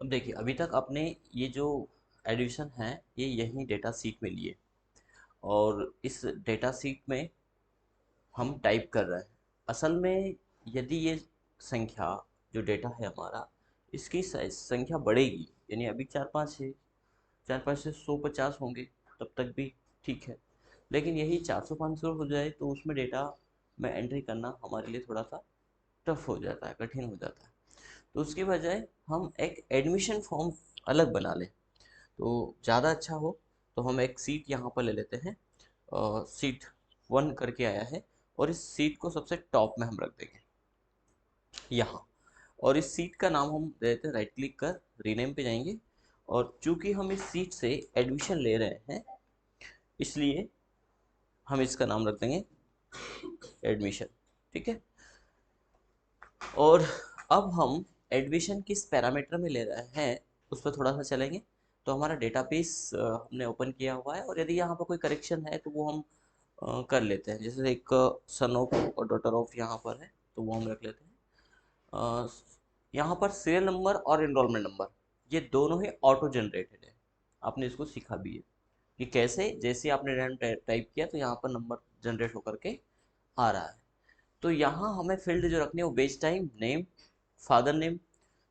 अब देखिए, अभी तक आपने ये जो एडिशन है ये यही डेटा सीट में लिए, और इस डेटा सीट में हम टाइप कर रहे हैं। असल में यदि ये संख्या जो डेटा है हमारा, इसकी संख्या बढ़ेगी, यानी अभी 4-5 है, 4-5 से 150 होंगे, तब तक भी ठीक है। लेकिन यही 400-500 हो जाए तो उसमें डेटा में एंट्री करना हमारे लिए थोड़ा सा टफ हो जाता है, कठिन हो जाता है। तो उसके बजाय हम एक एडमिशन फॉर्म अलग बना लें तो ज़्यादा अच्छा हो। तो हम एक सीट यहाँ पर ले लेते हैं, सीट 1 करके आया है, और इस सीट को सबसे टॉप में हम रख देंगे यहाँ। और इस सीट का नाम हम दे देते हैं, राइट क्लिक कर रीनेम पे जाएंगे, और चूंकि हम इस सीट से एडमिशन ले रहे हैं इसलिए हम इसका नाम रख देंगे एडमिशन। ठीक है। और अब हम एडमिशन किस पैरामीटर में ले रहे हैं उस पर थोड़ा सा चलेंगे। तो हमारा डेटाबेस हमने ओपन किया हुआ है, और यदि यहाँ पर कोई करेक्शन है तो वो हम कर लेते हैं। जैसे एक सन ऑफ और डॉटर ऑफ यहाँ पर है तो वो हम रख लेते हैं। अ, यहाँ पर सीरियल नंबर और इनरोलमेंट नंबर ये दोनों ही ऑटो जनरेटेड है। आपने इसको सीखा भी है कि कैसे, जैसे आपने रैंडम टाइप किया तो यहाँ पर नंबर जनरेट होकर के आ रहा है। तो यहाँ हमें फील्ड जो रखनी है वो बेच time, name, father name,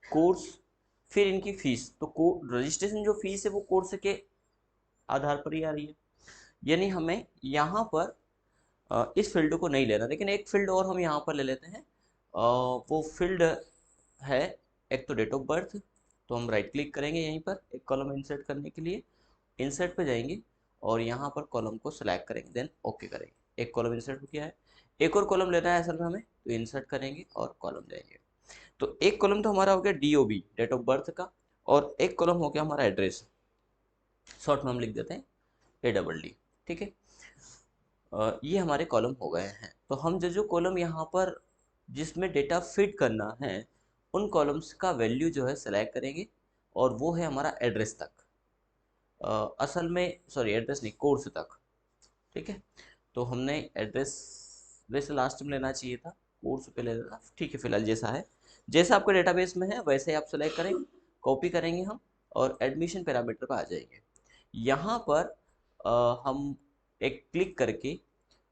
course, फिर इनकी फीस। तो रजिस्ट्रेशन जो फीस है वो कोर्स के आधार पर ही आ रही है। यानी हमें यहाँ पर इस फील्ड को नहीं लेना, लेकिन एक फील्ड और हम यहाँ पर ले लेते हैं। वो फील्ड है एक तो डेट ऑफ बर्थ। तो हम राइट क्लिक करेंगे यहीं पर एक कॉलम इंसर्ट करने के लिए, इंसर्ट पे जाएंगे और यहाँ पर कॉलम को सिलेक्ट करेंगे, देन ओके करेंगे। एक कॉलम इंसर्ट हो गया है। एक और कॉलम लेना है असल में हमें, तो इंसर्ट करेंगे और कॉलम जाएंगे। तो एक कॉलम तो हमारा हो गया DOB, डेट ऑफ बर्थ का, और एक कॉलम हो गया हमारा एड्रेस। शॉर्ट में हम लिख देते हैं ADD। ठीक है। ये हमारे कॉलम हो गए हैं। तो हम जो जो कॉलम यहाँ पर जिसमें डेटा फिट करना है उन कॉलम्स का वैल्यू जो है सेलेक्ट करेंगे, और वो है हमारा एड्रेस तक। असल में सॉरी, एड्रेस नहीं, कोर्स तक। ठीक है। तो हमने एड्रेस वैसे लास्ट में लेना चाहिए था, कोर्स पे ले लेना ठीक है। फिलहाल जैसा है, जैसा आपका डेटाबेस में है वैसे ही आप सेलेक्ट करेंगे, कॉपी करेंगे हम, और एडमिशन पैरामीटर पर आ जाएंगे। यहाँ पर हम एक क्लिक करके,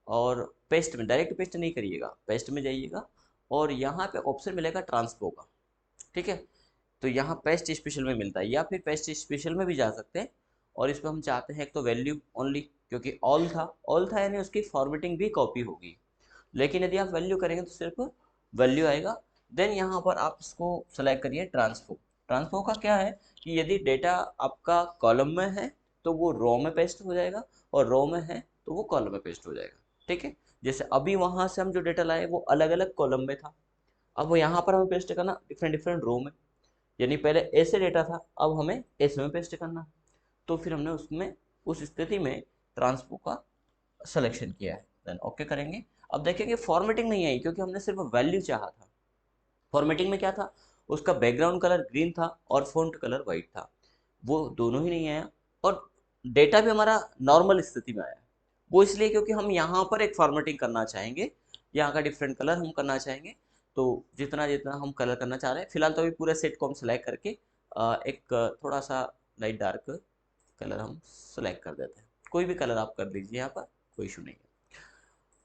और पेस्ट में, डायरेक्ट पेस्ट नहीं करिएगा, पेस्ट में जाइएगा और यहाँ पे ऑप्शन मिलेगा ट्रांसपो का। ठीक है। तो यहाँ पेस्ट स्पेशल में मिलता है, या फिर पेस्ट स्पेशल में भी जा सकते हैं। और इस पर हम चाहते हैं एक तो वैल्यू ओनली, क्योंकि ऑल था यानी उसकी फॉर्मेटिंग भी कॉपी होगी। लेकिन यदि आप वैल्यू करेंगे तो सिर्फ वैल्यू आएगा। देन यहाँ पर आप इसको सेलेक्ट करिए ट्रांसफो। ट्रांसफो का क्या है कि यदि डेटा आपका कॉलम में है तो वो रो में पेस्ट हो जाएगा, और रो में है तो वो कॉलम में पेस्ट हो जाएगा। ठीक है। जैसे अभी वहाँ से हम जो डेटा लाए वो अलग अलग कॉलम में था, अब वो यहाँ पर हमें पेस्ट करना डिफरेंट डिफरेंट रो में। यानी पहले ऐसे डेटा था, अब हमें ऐसे में पेस्ट करना। तो फिर हमने उसमें उस स्थिति में ट्रांसपो का सिलेक्शन किया है, देन ओके करेंगे। अब देखेंगे फॉर्मेटिंग नहीं आई, क्योंकि हमने सिर्फ वैल्यू चाहा था। फॉर्मेटिंग में क्या था, उसका बैकग्राउंड कलर ग्रीन था और फ़ॉन्ट कलर वाइट था, वो दोनों ही नहीं आया। और डेटा भी हमारा नॉर्मल स्थिति में आया। वो इसलिए क्योंकि हम यहाँ पर एक फॉर्मेटिंग करना चाहेंगे, यहाँ का डिफरेंट कलर हम करना चाहेंगे। तो जितना जितना हम कलर करना चाह रहे हैं, फिलहाल तो अभी पूरे सेट को हम सेलेक्ट करके एक थोड़ा सा लाइट डार्क कलर हम सेलेक्ट कर देते हैं। कोई भी कलर आप कर दीजिए यहाँ पर, कोई इशू नहीं है।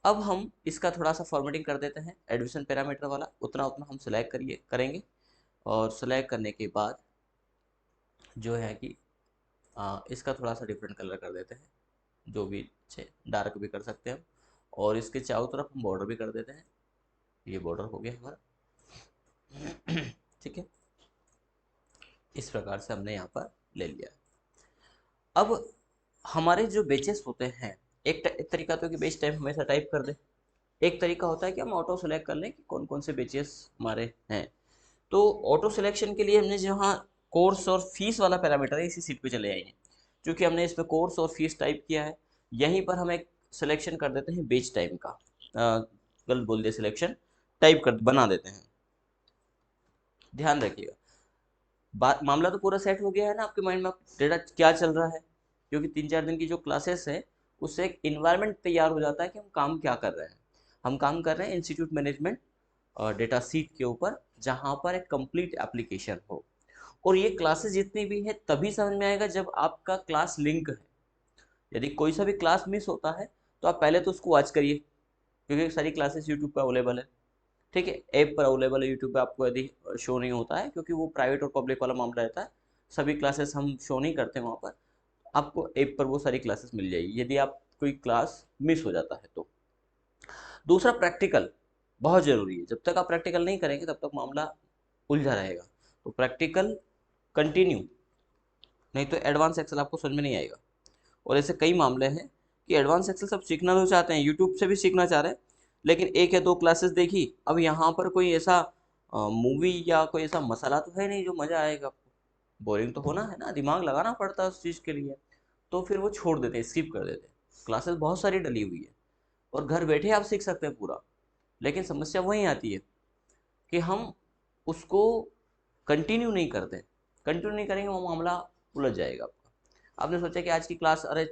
अब हम इसका थोड़ा सा फॉर्मेटिंग कर देते हैं, एडमिशन पैरामीटर वाला उतना उतना हम सेलेक्ट करेंगे। और सेलेक्ट करने के बाद जो है कि इसका थोड़ा सा डिफरेंट कलर कर देते हैं, जो भी अच्छे डार्क भी कर सकते हैं हम। और इसके चारों तरफ हम बॉर्डर भी कर देते हैं। ये बॉर्डर हो गया हमारा। ठीक है। इस प्रकार से हमने यहाँ पर ले लिया। अब हमारे जो बेचेस होते हैं, एक तरीका तो कि बेच टाइप हमेशा टाइप कर दे। एक तरीका होता है कि हम ऑटो सेलेक्ट कर लें कि कौन कौन से बेचेस हमारे हैं। तो ऑटो सिलेक्शन के लिए हमने जहाँ कोर्स और फीस वाला पैरामीटर है इसी सीट पे चले आएंगे। क्योंकि हमने इसमें कोर्स और फीस टाइप किया है, यहीं पर हम एक सिलेक्शन कर देते हैं बेच टाइम का। गलत बोल दिया, सिलेक्शन टाइप कर बना देते हैं। ध्यान रखिएगा, बात मामला तो पूरा सेट हो गया है ना आपके माइंड में, डेटा क्या चल रहा है। क्योंकि 3-4 दिन की जो क्लासेस है उससे एक इन्वायरमेंट तैयार हो जाता है कि हम काम क्या कर रहे हैं। हम काम कर रहे हैं इंस्टीट्यूट मैनेजमेंट और डेटा सीट के ऊपर, जहाँ पर एक कंप्लीट एप्लीकेशन हो। और ये क्लासेस जितनी भी है तभी समझ में आएगा जब आपका क्लास लिंक है। यदि कोई सा भी क्लास मिस होता है तो आप पहले तो उसको वॉच करिए, क्योंकि सारी क्लासेस यूट्यूब पर अवेलेबल है। ठीक है, ऐप पर अवेलेबल है, यूट्यूब पे आपको यदि शो नहीं होता है, क्योंकि वो प्राइवेट और पब्लिक वाला मामला रहता है, सभी क्लासेस हम शो नहीं करते वहाँ पर। आपको ऐप पर वो सारी क्लासेस मिल जाएगी यदि आप कोई क्लास मिस हो जाता है तो। दूसरा, प्रैक्टिकल बहुत ज़रूरी है। जब तक आप प्रैक्टिकल नहीं करेंगे तब तक मामला उलझा रहेगा। तो प्रैक्टिकल कंटिन्यू, नहीं तो एडवांस एक्सेल आपको समझ में नहीं आएगा। और ऐसे कई मामले हैं कि एडवांस एक्सेल सब सीखना तो चाहते हैं, यूट्यूब से भी सीखना चाह रहे हैं, लेकिन एक या दो क्लासेस देखी, अब यहाँ पर कोई ऐसा मूवी या कोई ऐसा मसाला तो है नहीं जो मज़ा आएगा आपको। बोरिंग तो होना है ना, दिमाग लगाना पड़ता है उस चीज़ के लिए। तो फिर वो छोड़ देते हैं, स्किप कर देते हैं। क्लासेस बहुत सारी डली हुई है और घर बैठे आप सीख सकते हैं पूरा, लेकिन समस्या वहीं आती है कि हम उसको कंटिन्यू नहीं करते। कंटिन्यू नहीं करेंगे वो मामला उलझ जाएगा आपका। आपने सोचा कि आज की क्लास अरे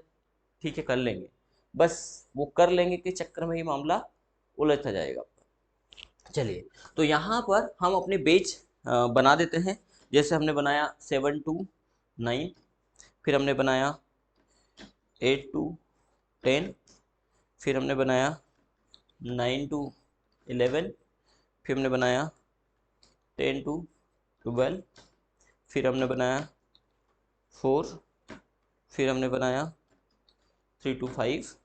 ठीक है कर लेंगे, बस वो कर लेंगे के चक्कर में ही मामला उलझता जाएगा आपका। चलिए, तो यहाँ पर हम अपने बैच बना देते हैं। जैसे हमने बनाया 7 to 9, फिर हमने बनाया 8 to 10, फिर हमने बनाया 9 to 11, फिर हमने बनाया 10 to 12, फिर हमने बनाया 4, फिर हमने बनाया 3 to 5,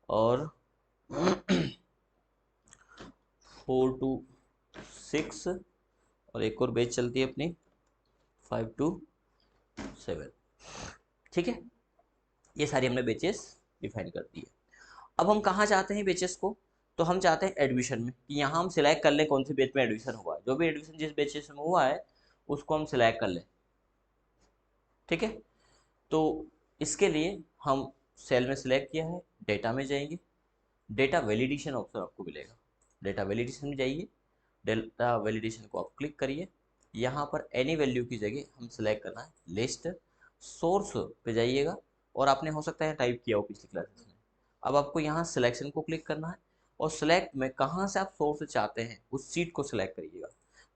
और 4 to 6, और एक और बैच चलती है अपनी 5 to 7। ठीक है, ये सारी हमने बैचेस डिफाइन कर दी है। अब हम कहाँ चाहते हैं बैचेस को? तो हम चाहते हैं एडमिशन में, कि यहाँ हम सिलेक्ट कर लें कौन से बैच में एडमिशन हुआ है। जो भी एडमिशन जिस बैचेस में हुआ है उसको हम सिलेक्ट कर लें। ठीक है, तो इसके लिए हम सेल में सिलेक्ट किया है, डेटा में जाएंगे, डेटा वैलिडेशन ऑप्शन आपको मिलेगा। डेटा वैलिडेशन में जाइए, डेटा वैलिडेशन को आप क्लिक करिए। यहाँ पर एनी वैल्यू की जगह हम सिलेक्ट करना है लिस्ट। सोर्स पे जाइएगा, और आपने हो सकता है टाइप किया हो पिछली क्लासेस में। अब आपको यहाँ सिलेक्शन को क्लिक करना है, और सिलेक्ट में कहाँ से आप सोर्स चाहते हैं उस सीट को सिलेक्ट करिएगा।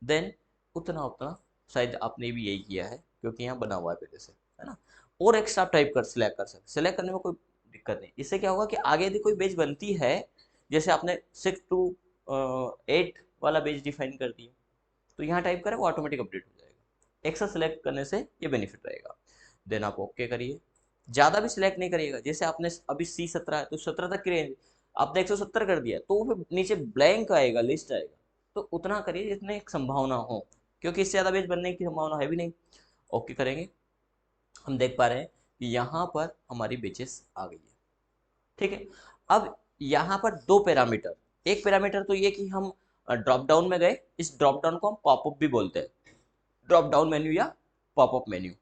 देन उतना उतना, शायद आपने भी यही किया है क्योंकि यहाँ बना हुआ है पहले से, है ना। और एक्स्ट्रा टाइप कर सिलेक्ट कर सकते, सिलेक्ट करने में कोई दिक्कत नहीं। इससे क्या होगा कि आगे यदि कोई बैच बनती है, जैसे आपने 6 to 8 वाला बैच डिफाइन कर दिया, तो यहाँ टाइप करें वो ऑटोमेटिक अपडेट हो जाएगा। एक्स्ट्रा सेलेक्ट करने से ये बेनिफिट रहेगा। देन आप ओके करिए। ज़्यादा भी सिलेक्ट नहीं करिएगा, जैसे आपने अभी C17 है तो 17 तक की रेंज आपने 170 कर दिया तो वो फिर नीचे ब्लैंक आएगा, लिस्ट आएगा। तो उतना करिए जितने एक संभावना हो, क्योंकि इससे ज़्यादा बैच बनने की संभावना है भी नहीं। ओके करेंगे, हम देख पा रहे हैं कि यहाँ पर हमारी बेचेस आ गई है। ठीक है, अब यहाँ पर दो पैरामीटर, एक पैरामीटर तो ये कि हम ड्रॉप डाउन में गए, इस ड्रॉप डाउन को हम पॉपअप भी बोलते हैं, ड्रॉप डाउन मेन्यू या पॉपअप मेन्यू।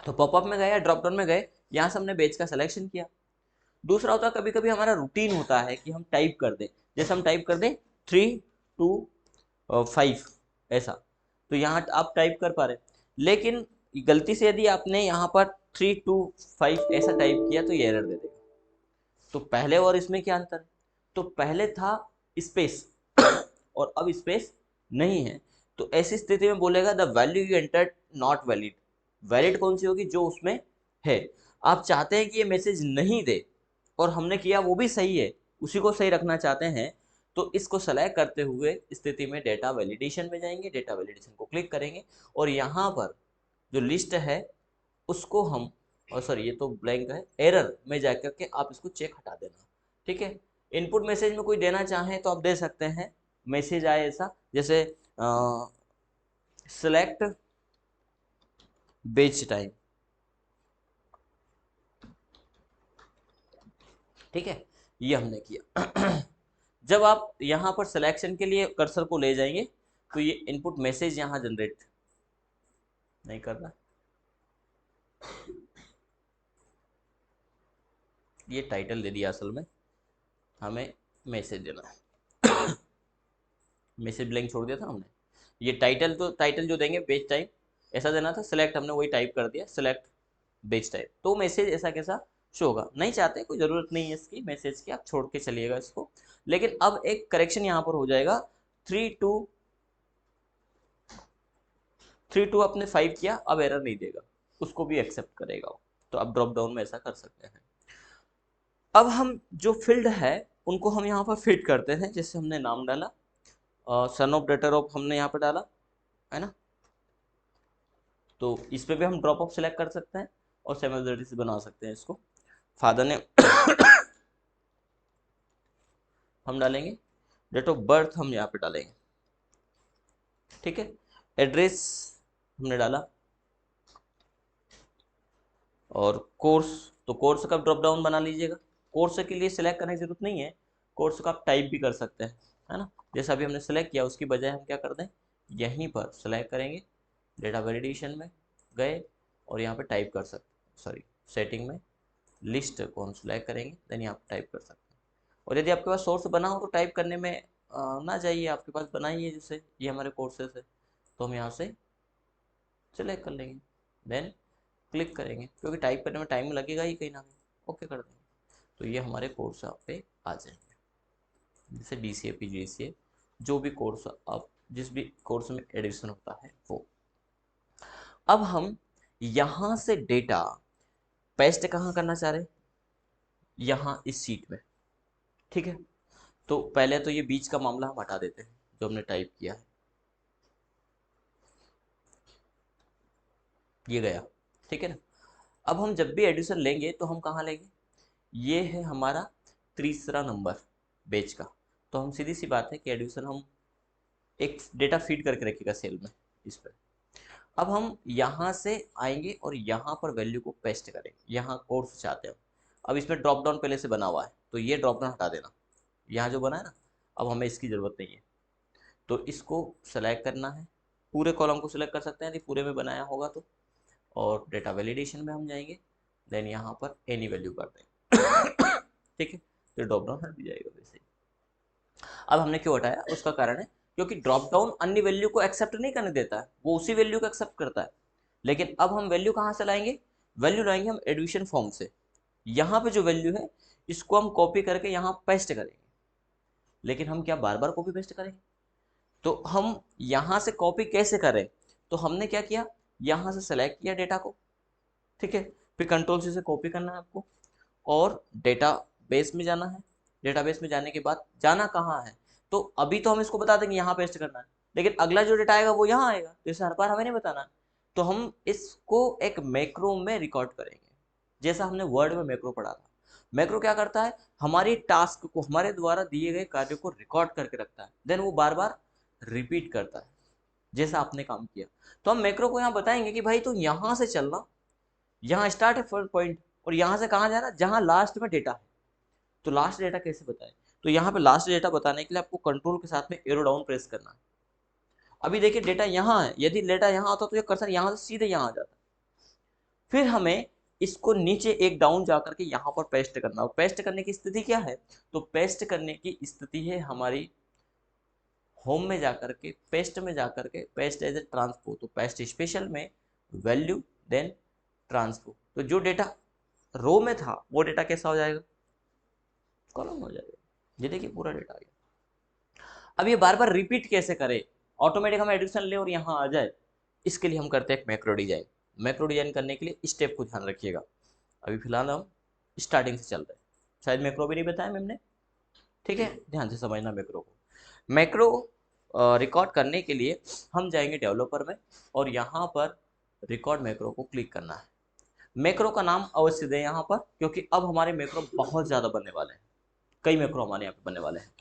तो पॉपअप में गए या ड्रॉप डाउन में गए, यहाँ से हमने बेच का सिलेक्शन किया। दूसरा होता है कभी कभी हमारा रूटीन होता है कि हम टाइप कर दें, जैसे हम टाइप कर दें 3 to 5 ऐसा, तो यहाँ आप टाइप कर पा रहे, लेकिन गलती से यदि आपने यहाँ पर 3 to 5 ऐसा टाइप किया तो ये एरर दे देगा। तो पहले और इसमें क्या अंतर है? तो पहले था स्पेस और अब स्पेस नहीं है, तो ऐसी स्थिति में बोलेगा the value you entered not valid. Valid कौन सी होगी? जो उसमें है। आप चाहते हैं कि ये मैसेज नहीं दे, और हमने किया वो भी सही है, उसी को सही रखना चाहते हैं, तो इसको सेलेक्ट करते हुए स्थिति में डेटा वैलिडेशन में जाएंगे, डेटा वैलिडेशन को क्लिक करेंगे, और यहाँ पर जो लिस्ट है उसको हम, और सॉरी ये तो ब्लैंक है, एरर में जाकर के आप इसको चेक हटा देना। ठीक है, इनपुट मैसेज में कोई देना चाहें तो आप दे सकते हैं, मैसेज आए ऐसा, जैसे सिलेक्ट बेच टाइम। ठीक है, ये हमने किया। जब आप यहाँ पर सिलेक्शन के लिए कर्सर को ले जाएंगे तो ये इनपुट मैसेज यहाँ जनरेट नहीं कर रहा, ये टाइटल दे दिया, असल में हमें मैसेज देना है। मैसेज ब्लैंक छोड़ दिया था हमने, ये टाइटल, तो टाइटल जो देंगे बेच टाइम ऐसा देना था, सिलेक्ट हमने वही टाइप कर दिया, सिलेक्ट बेच टाइप, तो मैसेज ऐसा कैसा शो होगा। नहीं चाहते, कोई ज़रूरत नहीं है इसकी मैसेज की, आप छोड़ के चलिएगा इसको। लेकिन अब एक करेक्शन यहाँ पर हो जाएगा, 3 to 3 2 आपने 5 किया, अब एरर नहीं देगा, उसको भी एक्सेप्ट करेगा वो। तो आप ड्रॉप डाउन में ऐसा कर सकते हैं। अब हम जो फील्ड है उनको हम यहाँ पर फिट करते हैं। जैसे हमने नाम डाला, सन ऑफ डेटर ऑफ हमने यहाँ पर डाला है ना, तो इस पे भी हम ड्रॉप ऑफ सेलेक्ट कर सकते हैं और सिमिलरिटीज बना सकते हैं इसको। फादर ने हम डालेंगे, डेट ऑफ बर्थ हम यहाँ पे डालेंगे, ठीक है। एड्रेस हमने डाला, और कोर्स, तो कोर्स का ड्रॉप डाउन बना लीजिएगा। कोर्स के लिए सिलेक्ट करने की जरूरत नहीं है, कोर्स का आप टाइप भी कर सकते हैं, है ना। जैसा अभी हमने सेलेक्ट किया उसकी बजाय हम क्या कर दें, यहीं पर सेलेक्ट करेंगे, डेटा वैलिडेशन में गए और यहाँ पे टाइप कर सकते, सॉरी सेटिंग में लिस्ट को हम सिलेक्ट करेंगे, देन यहाँ पे टाइप कर सकते हैं। और यदि आपके पास सोर्स बना हो तो टाइप करने में ना जाइए, आपके पास बना ही है, जैसे ये हमारे कोर्सेस है, तो हम यहाँ से सेलेक्ट कर लेंगे, देन क्लिक करेंगे, क्योंकि टाइप करने में टाइम लगेगा ही कहीं ना कहीं, ओके कर देंगे, तो ये हमारे कोर्स यहाँ पे आ जाएंगे। जैसे DCA PGDCA जो भी कोर्स आप जिस भी कोर्स में एडिशन होता है वो। अब हम यहाँ से डेटा पेस्ट कहाँ करना चाह रहे हैं, यहाँ इस सीट में, ठीक है। तो पहले तो ये बीच का मामला हम हटा देते हैं जो हमने टाइप किया है, ये गया, ठीक है ना। अब हम जब भी एडिशन लेंगे तो हम कहाँ लेंगे, ये है हमारा तीसरा नंबर बेच का, तो हम सीधी सी बात है कि एडिशन हम एक डेटा फीड करके रखिएगा सेल में इस पर। अब हम यहाँ से आएंगे और यहाँ पर वैल्यू को पेस्ट करेंगे, यहाँ कोर्स चाहते हैं। अब इसमें ड्रॉप डाउन पहले से बना हुआ है, तो ये ड्रॉप डाउन हटा देना, यहाँ जो बना है ना, अब हमें इसकी ज़रूरत नहीं है, तो इसको सेलेक्ट करना है। पूरे कॉलम को सिलेक्ट कर सकते हैं यदि पूरे में बनाया होगा तो, और डेटा वैलिडेशन में हम जाएंगे, देन यहाँ पर एनी वैल्यू कर देंगे, ठीक है, तो ड्रॉप डाउन हट भी जाएगा वैसे ही। अब हमने क्यों हटाया, उसका कारण है क्योंकि ड्रॉप डाउन अन्य वैल्यू को एक्सेप्ट नहीं करने देता है, वो उसी वैल्यू को एक्सेप्ट करता है। लेकिन अब हम वैल्यू कहाँ से लाएंगे, वैल्यू लाएंगे हम एडिशन फॉर्म से। यहाँ पे जो वैल्यू है इसको हम कॉपी करके यहाँ पेस्ट करेंगे, लेकिन हम क्या बार बार कॉपी पेस्ट करेंगे, तो हम यहाँ से कॉपी कैसे करें, तो हमने क्या किया, यहाँ से सेलेक्ट किया डेटा को, ठीक है, फिर कंट्रोल से कॉपी करना है आपको और डेटा बेस में जाना है। डेटाबेस में जाने के बाद जाना कहाँ है, तो अभी तो हम इसको बता देंगे यहाँ पेस्ट करना है, लेकिन अगला जो डेटा आएगा वो यहाँ आएगा, तो इसे हर बार हमें नहीं बताना है। तो हम इसको एक मैक्रो में रिकॉर्ड करेंगे, जैसा हमने वर्ड में मैक्रो पढ़ा था। मैक्रो क्या करता है, हमारी टास्क को, हमारे द्वारा दिए गए कार्य को रिकॉर्ड करके रखता है, देन वो बार बार रिपीट करता है जैसा आपने काम किया। तो हम मैक्रो को यहाँ बताएंगे कि भाई तू यहाँ से चलना, यहाँ स्टार्ट है फर्स्ट पॉइंट, और यहाँ से कहाँ जाना, जहाँ लास्ट में डेटा है। तो लास्ट डेटा कैसे बताएं, तो यहाँ पे लास्ट डेटा बताने के लिए आपको कंट्रोल के साथ में एरो डाउन प्रेस करना है। अभी देखिए डेटा यहाँ है, यदि डेटा यहाँ आता तो ये कर्सर यहाँ से सीधे यहाँ आ जाता। फिर हमें इसको नीचे एक डाउन जाकर के यहाँ पर पेस्ट करना, और पेस्ट करने की स्थिति क्या है, तो पेस्ट करने की स्थिति है हमारी होम में जाकर के, पेस्ट में जाकर के, पेस्ट एज ए ट्रांसपो, तो पेस्ट स्पेशल में वैल्यू देन ट्रांसपो, तो जो डेटा रो में था वो डेटा कैसा हो जाएगा, कॉलम हो जाएगा। ये देखिए पूरा डेटा आ गया। अब ये बार बार रिपीट कैसे करें, ऑटोमेटिक हम एडिशन ले और यहाँ आ जाए, इसके लिए हम करते हैं एक मैक्रो डिजाइन। मैक्रो डिजाइन करने के लिए स्टेप को ध्यान रखिएगा। अभी फिलहाल हम स्टार्टिंग से चल रहे हैं, शायद मैक्रो भी नहीं बताया मैम ने, ठीक है, ध्यान से समझना मैक्रो को। मैक्रो रिकॉर्ड करने के लिए हम जाएंगे डेवलपर में और यहाँ पर रिकॉर्ड मैक्रो को क्लिक करना है। मैक्रो का नाम अवश्य दें यहाँ पर, क्योंकि अब हमारे मैक्रो बहुत ज़्यादा बनने वाले हैं, कई मैक्रो हमारे यहाँ पे बनने वाले हैं।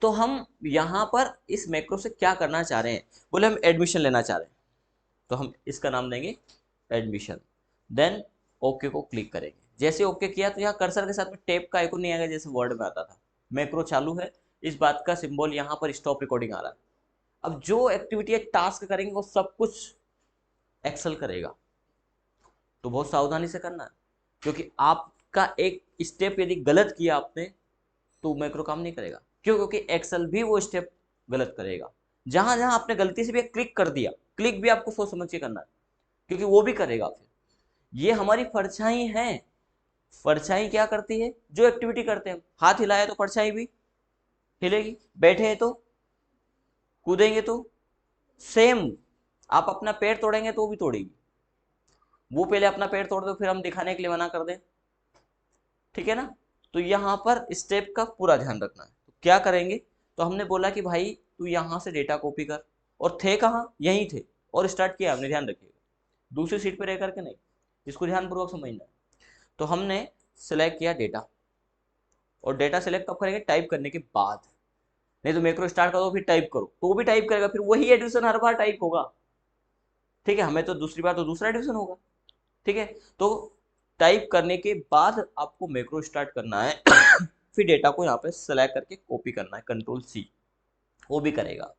तो हम यहाँ पर इस मैक्रो से क्या करना चाह रहे हैं, बोले हम एडमिशन लेना चाह रहे हैं, तो हम इसका नाम देंगे एडमिशन, देन ओके को क्लिक करेंगे। जैसे ओके किया तो यहाँ कर्सर के साथ में टैब का आइकन नहीं आएगा जैसे वर्ड में आता था। मैक्रो चालू है, इस बात का सिंबल यहाँ पर स्टॉप रिकॉर्डिंग आ रहा है। अब जो एक्टिविटी टास्क करेंगे वो सब कुछ एक्सेल करेगा, तो बहुत सावधानी से करना है, क्योंकि आपका एक स्टेप यदि गलत किया आपने तो मैक्रो काम नहीं करेगा। क्यों, क्योंकि एक्सेल भी वो स्टेप गलत करेगा। जहां जहां आपने गलती से भी क्लिक कर दिया, क्लिक भी आपको सोच समझ के करना है, क्योंकि वो भी करेगा। फिर ये हमारी परछाई है। परछाई क्या करती है, जो एक्टिविटी करते हैं, हाथ हिलाया तो परछाई भी हिलेगी, बैठे हैं तो, कूदेंगे तो, सेम आप अपना पैर तोड़ेंगे तो वो भी तोड़ेगी, वो पहले अपना पैर तोड़ दो फिर हम दिखाने के लिए मना कर दें, ठीक है ना। तो यहाँ पर स्टेप का पूरा ध्यान रखना है। तो क्या करेंगे, तो हमने बोला कि भाई तू यहाँ से डेटा कॉपी कर, और थे कहाँ, यहीं थे, और स्टार्ट किया हमने, ध्यान रखिएगा दूसरी सीट पर रह करके नहीं, इसको ध्यानपूर्वक समझना है। तो हमने सेलेक्ट किया डेटा, और डेटा सेलेक्ट कब करेंगे, टाइप करने के बाद। नहीं तो मैक्रो स्टार्ट कर दो फिर टाइप करो तो वो भी टाइप करेगा, फिर वही एडिशन हर बार टाइप होगा, ठीक है। हमें तो दूसरी बार तो दूसरा एडिशन होगा, ठीक है। तो टाइप करने के बाद आपको मैक्रो स्टार्ट करना है फिर डेटा को यहाँ पे सेलेक्ट करके कॉपी करना है, कंट्रोल सी, वो भी करेगा,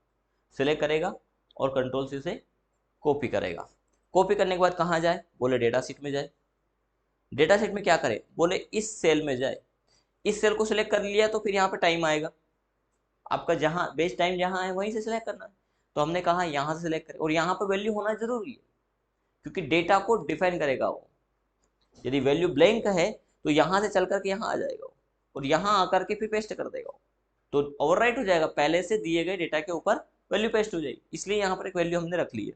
सेलेक्ट करेगा और कंट्रोल सी से कॉपी करेगा। कॉपी करने के बाद कहाँ जाए, बोले डेटा शीट में जाए। डेटा शीट में क्या करे, बोले इस सेल में जाए। इस सेल को सिलेक्ट कर लिया तो फिर यहाँ पे टाइम आएगा, आपका जहाँ बेस टाइम जहाँ है वहीं से सिलेक्ट करना है। तो हमने कहा यहाँ से सिलेक्ट करें, और यहाँ पर वैल्यू होना जरूरी है, क्योंकि डेटा को डिफाइन करेगा वो। यदि वैल्यू ब्लैंक है तो यहाँ से चल करके यहाँ आ जाएगा वो, और यहाँ आकर के फिर पेस्ट कर देगा वो, तो ओवरराइट हो जाएगा, पहले से दिए गए डेटा के ऊपर वैल्यू पेस्ट हो जाएगी। इसलिए यहाँ पर एक वैल्यू हमने रख ली है।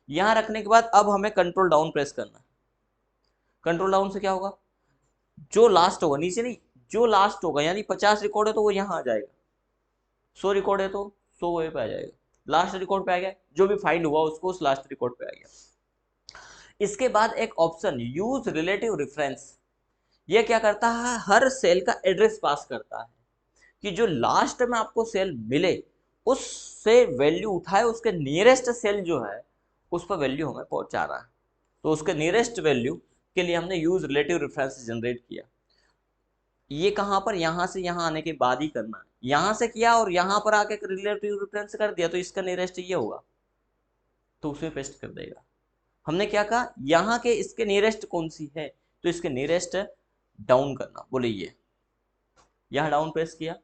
यहाँ रखने के बाद अब हमें कंट्रोल डाउन प्रेस करना है। कंट्रोल डाउन से क्या होगा, जो लास्ट होगा, नीचे नहीं, जो लास्ट होगा, यानी 50 रिकॉर्ड है तो वो यहाँ आ जाएगा, 100 रिकॉर्ड है तो 100 वहीं पे आ जाएगा, लास्ट रिकॉर्ड पे आ गया, जो भी फाइंड हुआ उसको उस लास्ट रिकॉर्ड पे आ गया। इसके बाद एक ऑप्शन यूज रिलेटिव रेफरेंस, ये क्या करता है, हर सेल का एड्रेस पास करता है, कि जो लास्ट में आपको सेल मिले उससे वैल्यू उठाए, उसके नियरेस्ट सेल जो है उस पर वैल्यू हमें पहुंचा रहा है। तो उसके नियरेस्ट वैल्यू के लिए हमने यूज रिलेटिव रेफरेंस जनरेट किया। ये कहां पर, यहां से यहां आने के बाद ही करना है, यहां से किया और यहां पर आके रिलेटिव रेफरेंस कर दिया तो इसका नियरेस्ट ये होगा, तो उसमें पेस्ट कर देगा। हमने क्या कहा, यहाँ के इसके नियरेस्ट कौन सी है, तो इसके नियरेस्ट डाउन करना, बोले ये, यहाँ डाउन प्रेस किया,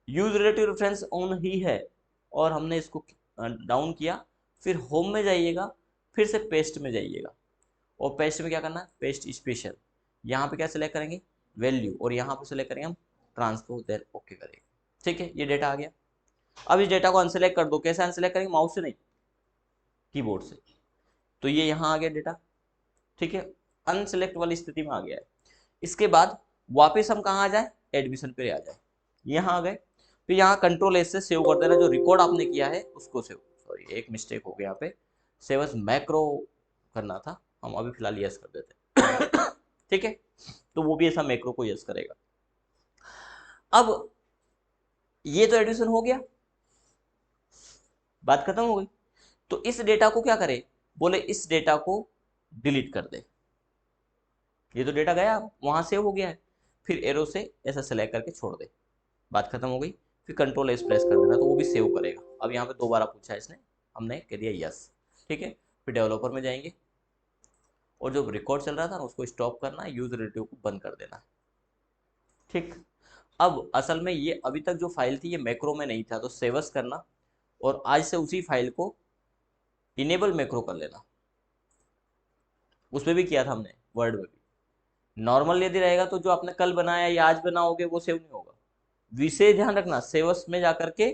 यूज रिलेटिव रेफरेंस ऑन ही है, और हमने इसको डाउन किया। फिर होम में जाइएगा, फिर से पेस्ट में जाइएगा, और पेस्ट में क्या करना है, पेस्ट स्पेशल, यहाँ पे क्या सिलेक्ट करेंगे, वैल्यू, और यहाँ पे सिलेक्ट करेंगे हम ट्रांसपोज, देन ओके करेंगे, ठीक है। ये डेटा आ गया। अब इस डेटा को अनसेलेक्ट कर दो, कैसे अनसेलेक्ट करेंगे, माउस से नहीं, कीबोर्ड से। तो ये यहाँ आ गया डेटा, ठीक है, अनसेलेक्ट वाली स्थिति में आ गया है। इसके बाद वापस हम कहाँ आ जाए, एडमिशन पे आ जाए, यहाँ आ गए। फिर यहाँ कंट्रोल एस से सेव कर देना, जो रिकॉर्ड आपने किया है उसको सेव, सॉरी एक मिस्टेक हो गया यहाँ पे, सेव एज मैक्रो करना था, हम अभी फिलहाल यस कर देते हैं ठीक है। तो वो भी ऐसा मैक्रो को यस करेगा। अब ये तो एडिशन हो गया, बात खत्म हो गई। तो इस डेटा को क्या करे, बोले इस डेटा को डिलीट कर दे। ये तो डेटा गया, वहां सेव हो गया है, फिर एरो से ऐसा सेलेक्ट करके छोड़ दे, बात खत्म हो गई। फिर कंट्रोल एस प्रेस कर देना तो वो भी सेव करेगा। अब यहाँ पे दोबारा पूछा है इसने, हमने कह दिया यस, ठीक है। फिर डेवलपर में जाएंगे, और जो रिकॉर्ड चल रहा था ना उसको स्टॉप करना है, यूज रिलेटिव को बंद कर देना है, ठीक। अब असल में ये अभी तक जो फाइल थी ये मैक्रो में नहीं था, तो सेवस करना, और आज से उसी फाइल को इनेबल मैक्रो कर लेना। उसमें भी किया था हमने, वर्ड में भी। नॉर्मल यदि रहेगा तो जो आपने कल बनाया या आज बनाओगे वो सेव नहीं होगा। विशेष ध्यान रखना, सेवस में जाकर के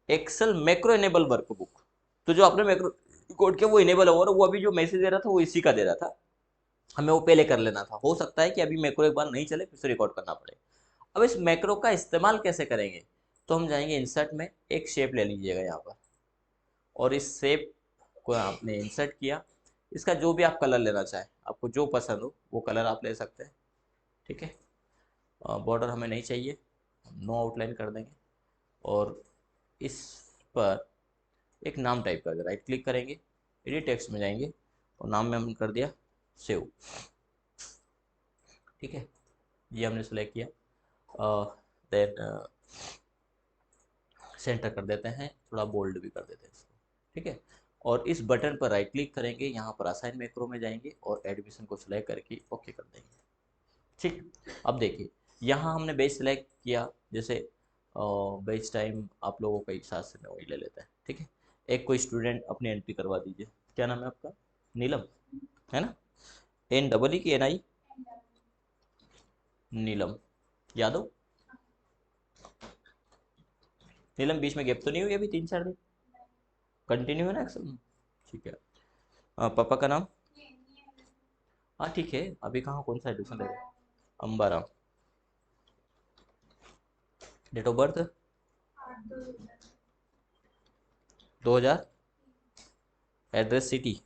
एक्सेल मैक्रो इनेबल वर्कबुक, तो जो आपने मैक्रो कोड किया वो इनेबल होगा, वो अभी जो मैसेज दे रहा था वो इसी का दे रहा था, हमें वो पहले कर लेना था। हो सकता है कि अभी मैक्रो एक बार नहीं चले फिर से रिकॉर्ड करना पड़े। अब इस मैक्रो का इस्तेमाल कैसे करेंगे, तो हम जाएंगे इंसर्ट में, एक शेप ले लीजिएगा यहाँ पर, और इस शेप को आपने इंसर्ट किया, इसका जो भी आप कलर लेना चाहें, आपको जो पसंद हो वो कलर आप ले सकते हैं, ठीक है। बॉर्डर हमें नहीं चाहिए, नो आउटलाइन कर देंगे, और इस पर एक नाम टाइप कर दे, राइट क्लिक करेंगे, एडिट टेक्स्ट में जाएंगे, और नाम में हमने कर दिया सेव, ठीक है। ये हमने सेलेक्ट किया, देन सेंटर कर देते हैं, थोड़ा बोल्ड भी कर देते हैं इसको, ठीक है। और इस बटन पर राइट क्लिक करेंगे, यहाँ पर असाइन मैक्रो में जाएंगे और एडमिशन को सिलेक्ट करके ओके कर देंगे, ठीक। अब देखिए यहाँ हमने बेस सेलेक्ट किया, जैसे बेस टाइम आप लोगों के हिसाब से मैं वही ले लेता है, ठीक है। एक कोई स्टूडेंट अपनी एंट्री करवा दीजिए, क्या नाम है आपका, नीलम है ना, एन डबल ई की एन आई, नीलम यादव। नीलम बीच में गैप तो नहीं हुई अभी 3-4 दिन, कंटिन्यू है ना एक्सेल में? ठीक है। पापा का नाम? हाँ ठीक है, अभी कहाँ कौन सा एडमिशन लेगा? Ambara. Date of birth? 2000। Address city?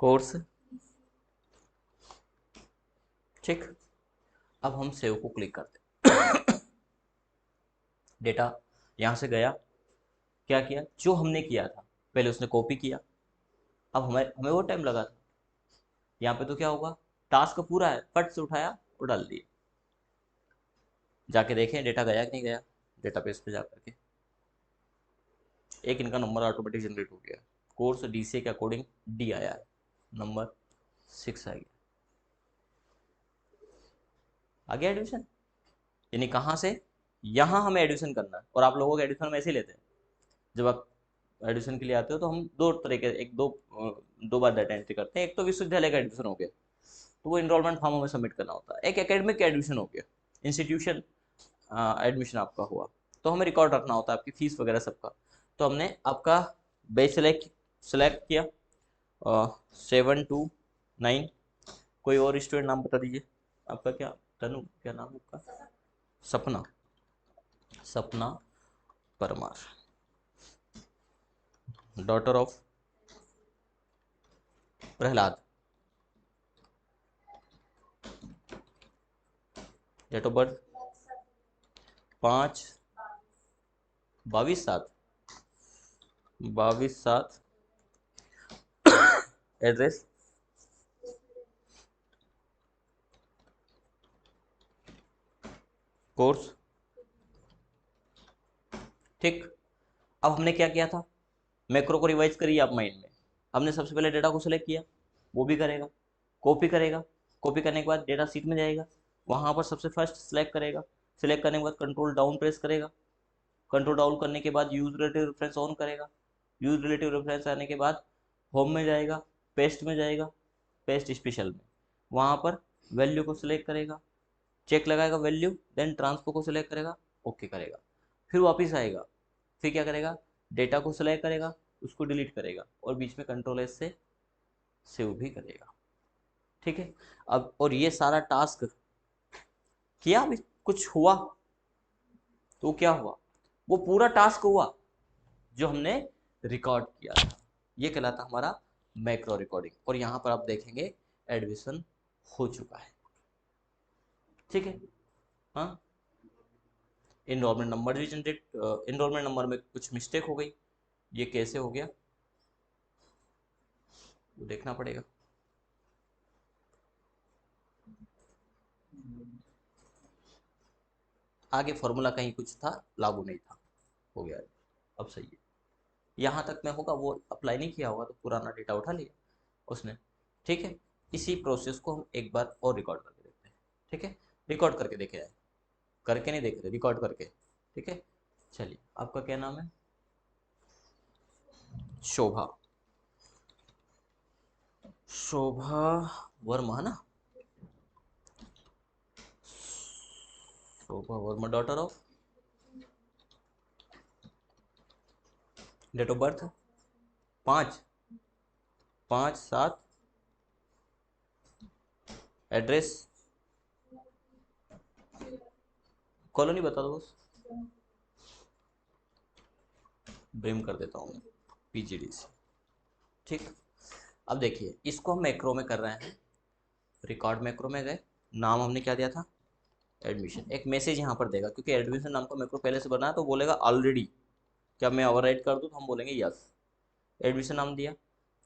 Course? ठीक। अब हम सेव को क्लिक करते हैं। डेटा यहाँ से गया, क्या किया जो हमने किया था, पहले उसने कॉपी किया। अब हमें हमें वो टाइम लगा था। यहाँ पे तो क्या होगा, टास्क पूरा है, फट से उठाया और डाल दिया। जाके देखें डेटा गया कि नहीं गया, डेटाबेस पे जा करके। एक इनका नंबर ऑटोमेटिक जनरेट हो गया। कोर्स डीसीए के अकॉर्डिंग डी आया है, नंबर 6 आ गया। आ गया एडमिशन। यानी कहाँ से, यहाँ हमें एडमिशन करना है। और आप लोगों का एडमिशन हम ऐसे ही लेते हैं, जब आप एडमिशन के लिए आते हो तो हम दो तरीके, एक दो दो बार डाटा एंट्री करते हैं। एक तो विश्वविद्यालय का एडमिशन हो गया, तो वो इनरोलमेंट फॉर्म हमें सबमिट करना होता है। एक एकेडमिक एडमिशन हो गया, इंस्टीट्यूशन एडमिशन आपका हुआ, तो हमें रिकॉर्ड रखना होता है आपकी फीस वगैरह सबका। तो हमने आपका बैच सेलेक्ट सेलेक्ट किया, 7 to 9। कोई और स्टूडेंट नाम बता दीजिए आपका। क्या तनु, क्या नाम है आपका? Sapna. Sapna Parmar, daughter of Prahlad. Date of birth? 5/22/7। 22/7। Address? Course? ठीक। अब हमने क्या किया था, मैक्रो को रिवाइज करिए आप माइंड में। हमने सबसे पहले डेटा को सिलेक्ट किया, वो भी करेगा, कॉपी करेगा। कॉपी करने के बाद डेटा सीट में जाएगा, वहां पर सबसे फर्स्ट सिलेक्ट करेगा। सिलेक्ट करने के बाद कंट्रोल डाउन प्रेस करेगा। कंट्रोल डाउन करने के बाद यूज रिलेटिव रेफरेंस ऑन करेगा। यूज रिलेटिव रेफरेंस आने के बाद होम में जाएगा, पेस्ट में जाएगा, पेस्ट स्पेशल में, वहां पर वैल्यू को सिलेक्ट करेगा, चेक लगाएगा वैल्यू, देन ट्रांसफर को सिलेक्ट करेगा, ओके करेगा। फिर वापस आएगा, फिर क्या करेगा, डेटा को सिलेक्ट करेगा, उसको डिलीट करेगा और बीच में कंट्रोल एस से सेव भी करेगा। ठीक है। अब और ये सारा टास्क किया, अभी कुछ हुआ तो क्या हुआ, वो पूरा टास्क हुआ जो हमने रिकॉर्ड किया था। ये कहलाता हमारा मैक्रो रिकॉर्डिंग। और यहाँ पर आप देखेंगे एडमिशन हो चुका है। ठीक है। हाँ, इनरोलमेंट नंबर भी जनरेट, इनरोलमेंट नंबर में कुछ मिस्टेक हो गई, ये कैसे हो गया वो देखना पड़ेगा। आगे फॉर्मूला कहीं कुछ था, लागू नहीं था, हो गया, अब सही है। यहाँ तक में होगा, वो अप्लाई नहीं किया होगा तो पुराना डेटा उठा लिया उसने। ठीक है। इसी प्रोसेस को हम एक बार और रिकॉर्ड करके देखते हैं। ठीक है, रिकॉर्ड करके देखे जाए, करके नहीं देख रहे, रिकॉर्ड करके। ठीक है, चलिए आपका क्या नाम है? शोभा। शोभा वर्मा है ना? Shobha Verma, daughter of? Date of birth? 5/5/7। Address? Colony बता दो बस, ब्रिम कर देता हूँ मैं, पीजीडीसी। ठीक। अब देखिए इसको हम मैक्रो में कर रहे हैं। रिकॉर्ड मैक्रो में गए, नाम हमने क्या दिया था, एडमिशन। एक मैसेज यहाँ पर देगा, क्योंकि एडमिशन नाम का मैक्रो पहले से बना है, तो बोलेगा ऑलरेडी। क्या मैं ओवरराइट कर दूँ तो हम बोलेंगे यस। एडमिशन नाम दिया,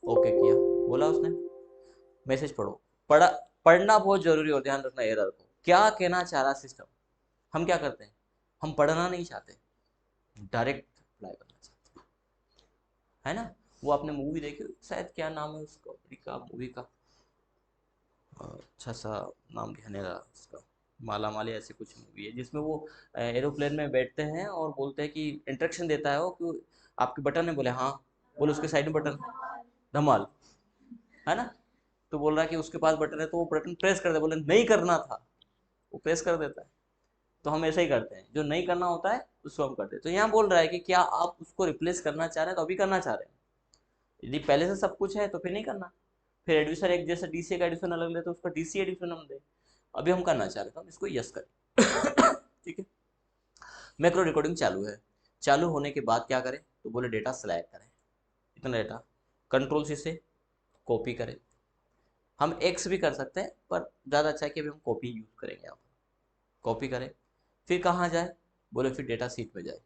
ओके किया, बोला उसने मैसेज पढ़ो। पढ़ा, पढ़ना बहुत जरूरी और ध्यान रखना एरर को क्या कहना चाह रहा सिस्टम। हम क्या करते हैं, हम पढ़ना नहीं चाहते, डायरेक्ट अप्लाई करना चाहते हैं, है ना? वो आपने मूवी देखी शायद, क्या नाम है उसका, का मूवी का, अच्छा सा नाम ध्यान नहीं रहा उसका, माला माली ऐसी कुछ मूवी है जिसमें वो एरोप्लेन में बैठते हैं और बोलते हैं कि इंस्ट्रक्शन देता है वो कि आपके बटन है, बोले हाँ, बोले उसके साइड में बटन, धमाल, है ना? तो बोल रहा है कि उसके पास बटन है, तो वो बटन प्रेस कर दे, बोले नहीं करना था, प्रेस कर देता है। तो हम ऐसा ही करते हैं, जो नहीं करना होता है उसको हम करते हैं। तो यहाँ बोल रहा है कि क्या आप उसको रिप्लेस करना चाह रहे हैं तो अभी करना चाह रहे हैं, यदि पहले से सब कुछ है तो फिर नहीं करना। फिर एडिशन एक जैसे डीसी का एडिशन अलग लेते तो उसका डीसी एडिशन हम दे। अभी हम करना चाह रहे हैं तो हम इसको यस करें। ठीक है, मैक्रो रिकॉर्डिंग चालू है। चालू होने के बाद क्या करें, तो बोले डेटा सेलेक्ट करें, इतना डेटा कंट्रोल सी से कॉपी करें। हम एक्स भी कर सकते हैं पर ज़्यादा अच्छा है कि अभी हम कॉपी यूज़ करेंगे। यहाँ पर कॉपी करें, फिर कहाँ जाए, बोले फिर डेटा सीट में जाए,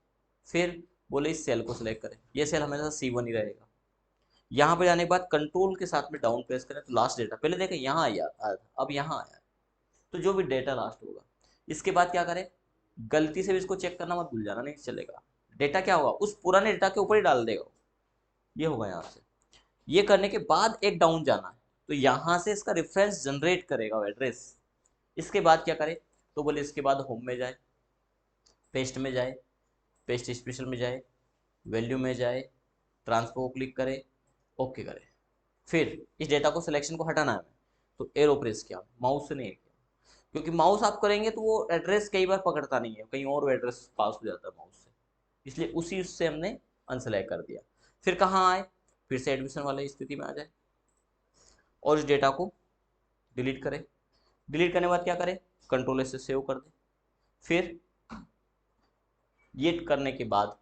फिर बोले इस सेल को सिलेक्ट करें। ये सेल हमेशा C1 ही रहेगा। यहाँ पे जाने के बाद कंट्रोल के साथ में डाउन प्रेस करें तो लास्ट डेटा, पहले देखें यहाँ आया था, अब यहाँ आया, तो जो भी डेटा लास्ट होगा। इसके बाद क्या करें, गलती से भी इसको चेक करना मत भूल जाना, नहीं चलेगा। डेटा क्या होगा, उस पुराने डेटा के ऊपर ही डाल देगा, ये होगा यहाँ से। ये करने के बाद एक डाउन जाना है, तो यहाँ से इसका रेफरेंस जनरेट करेगा एड्रेस। इसके बाद क्या करें, तो बोले इसके बाद होम में जाए, पेस्ट में जाए, पेस्ट स्पेशल में जाए, वैल्यू में जाए, ट्रांसफर को क्लिक करें, ओके करें। फिर इस डेटा को सिलेक्शन को हटाना है, तो एरो प्रेस किया, माउस से नहीं किया, क्योंकि माउस आप करेंगे तो वो एड्रेस कई बार पकड़ता नहीं है, कहीं और एड्रेस पास हो जाता है माउस से, इसलिए उसी से हमने अनसेलेक्ट कर दिया। फिर कहाँ आए, फिर से एडमिशन वाले स्थिति में आ जाए और इस डेटा को डिलीट करें। डिलीट करने के बाद क्या करें, कंट्रोल से सेव कर दें। फिर ये करने के बाद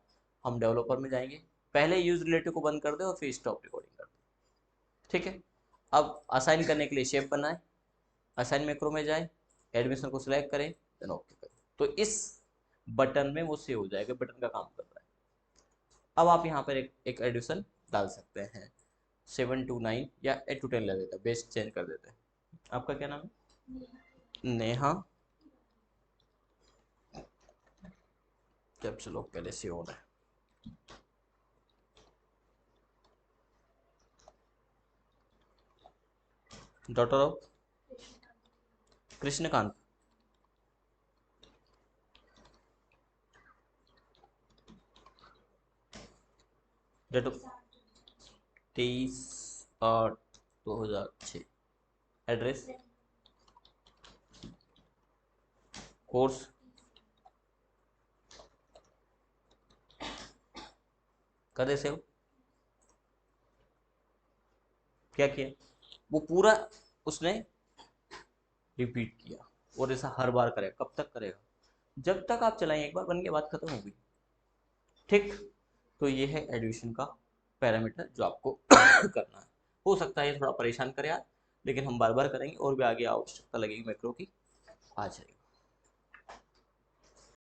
हम डेवलपर में जाएंगे, पहले यूज रिलेटिव को बंद कर दें और फिर स्टॉप रिकॉर्डिंग कर दें। ठीक है, अब असाइन करने के लिए शेप बनाए, असाइन मैक्रो में जाए, एडमिशन को सिलेक्ट करें, देन ओके करें, तो इस बटन में वो सेव हो जाएगा, बटन का काम कर रहा है। अब आप यहाँ पर एक एडिशन डाल सकते हैं, 7 to 9 या 8 to 10 ले देते हैं, बेस चेंज कर देते हैं। आपका क्या नाम है? नेहा। जब चलो पहले से हो रहा है। Daughter of Krishnakant. Date of 23/8/2006। Address, course, कर दे सेव। क्या किया, वो पूरा उसने रिपीट किया, और ऐसा हर बार करेगा। कब तक करेगा, जब तक आप चलाएंगे, एक बार बन के बात खत्म होगी। ठीक, तो ये है एडिशन का पैरामीटर जो आपको करना है। हो सकता है ये थोड़ा परेशान करे यार, लेकिन हम बार बार करेंगे और भी आगे आवश्यकता लगेगी मैक्रो की, आ जाएगा।